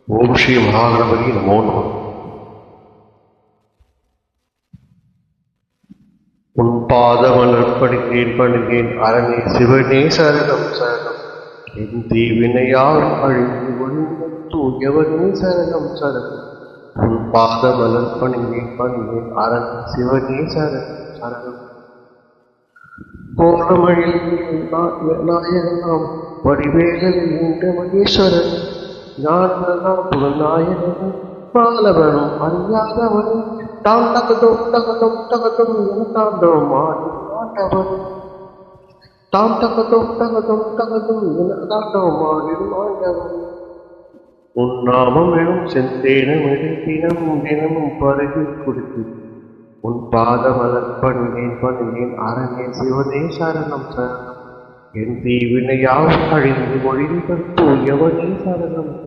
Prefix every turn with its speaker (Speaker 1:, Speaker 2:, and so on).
Speaker 1: ஓம் ஸ்ரீ மகாகணபதி நமோ நம. உன் பாதமலர் பணிகேன் அரணே சிவனே சரணம் சரணம். என் தீவினையால் அழிந்து ஒழிந்த தூயவனே சரணம் சரணம். உன் பாதமலர் பணிகேன் அரணே சிவனே சரணம் சரணம். கோலமழில் நாயகனாம் வடிவேலன் என்ற மகேஸ்வரன் ஞானதாம் புலநாயகன் பாலவனும் அறியாதவன் தாம் தகதும் தகதும் தகதும் என தாண்டவம் ஆண்டவன் தாம் தகதும் தகதும் தகதும் என தாண்டவம் ஆண்டவன். உன் நாமம் எனும் செந்தேனும் தினமும் தினமும் பருகி குடித்து உன் பாதமலர் பணிகேன் அரணே சிவனே சரணம் சரணம். என் தீவினையால் அழிந்து ஒழிந்த தூயவனே சரணம்.